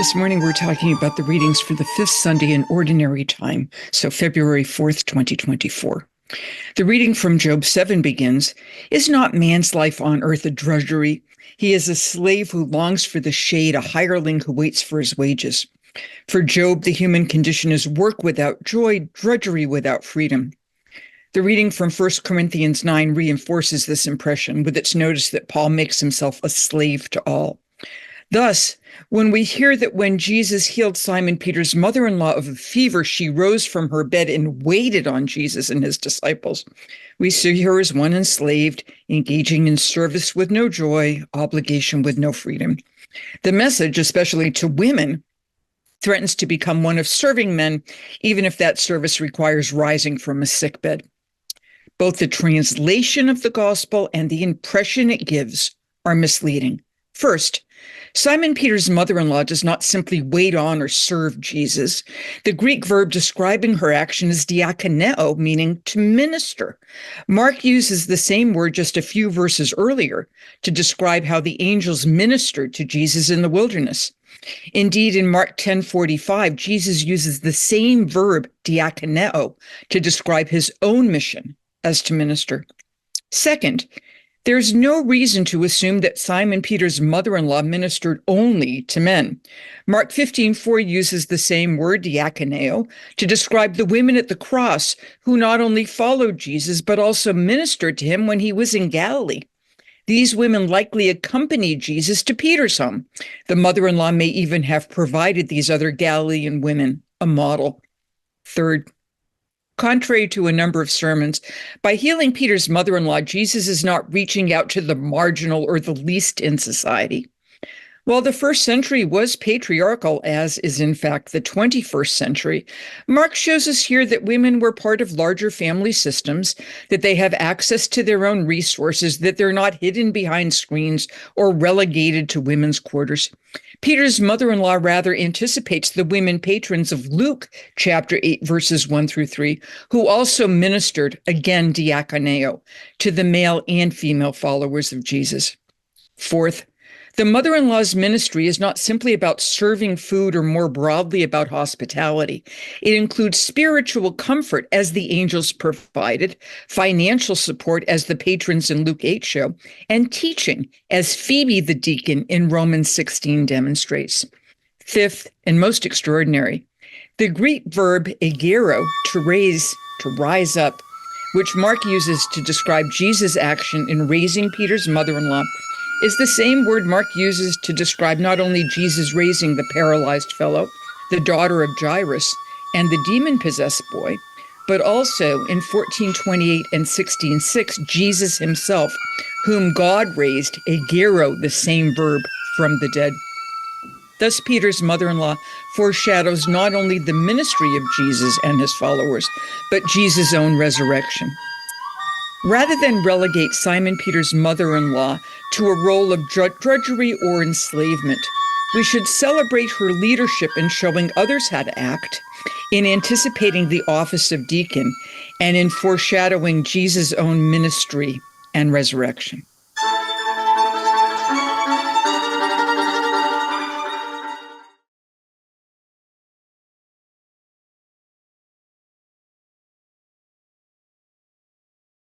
This morning we're talking about the readings for the fifth Sunday in Ordinary Time, so February 4th, 2024. The reading from Job 7 begins, "Is not man's life on earth a drudgery? He is a slave who longs for the shade, a hireling who waits for his wages. For Job, the human condition is work without joy, drudgery without freedom." The reading from 1 Corinthians 9 reinforces this impression with its notice that Paul makes himself a slave to all. Thus, when we hear that when Jesus healed Simon Peter's mother-in-law of a fever, she rose from her bed and waited on Jesus and his disciples, we see her as one enslaved, engaging in service with no joy, obligation with no freedom. The message, especially to women, threatens to become one of serving men, even if that service requires rising from a sickbed. Both the translation of the gospel and the impression it gives are misleading. First, Simon Peter's mother-in-law does not simply wait on or serve Jesus. The Greek verb describing her action is diakoneo, meaning to minister. Mark uses the same word just a few verses earlier to describe how the angels ministered to Jesus in the wilderness. Indeed, in Mark 10:45, Jesus uses the same verb, diakoneo, to describe his own mission as to minister. Second, there's no reason to assume that Simon Peter's mother-in-law ministered only to men. Mark 15:4 uses the same word, diakoneo, to describe the women at the cross who not only followed Jesus, but also ministered to him when he was in Galilee. These women likely accompanied Jesus to Peter's home. The mother-in-law may even have provided these other Galilean women a model. Third, contrary to a number of sermons, by healing Peter's mother-in-law, Jesus is not reaching out to the marginal or the least in society. While the first century was patriarchal, as is in fact the 21st century, Mark shows us here that women were part of larger family systems, that they have access to their own resources, that they're not hidden behind screens or relegated to women's quarters. Peter's mother-in-law rather anticipates the women patrons of Luke chapter 8, verses 1 through 3, who also ministered, again diakoneo, to the male and female followers of Jesus. Fourth, the mother-in-law's ministry is not simply about serving food or more broadly about hospitality. It includes spiritual comfort, as the angels provided, financial support, as the patrons in Luke 8 show, and teaching, as Phoebe the deacon in Romans 16 demonstrates. Fifth, and most extraordinary, the Greek verb egero, to rise up, which Mark uses to describe Jesus' action in raising Peter's mother-in-law, is the same word Mark uses to describe not only Jesus raising the paralyzed fellow, the daughter of Jairus, and the demon-possessed boy, but also in 14:28 and 16:6, Jesus himself, whom God raised, egero, the same verb, from the dead. Thus, Peter's mother-in-law foreshadows not only the ministry of Jesus and his followers, but Jesus' own resurrection. Rather than relegate Simon Peter's mother-in-law to a role of drudgery or enslavement, we should celebrate her leadership in showing others how to act, in anticipating the office of deacon, and in foreshadowing Jesus' own ministry and resurrection.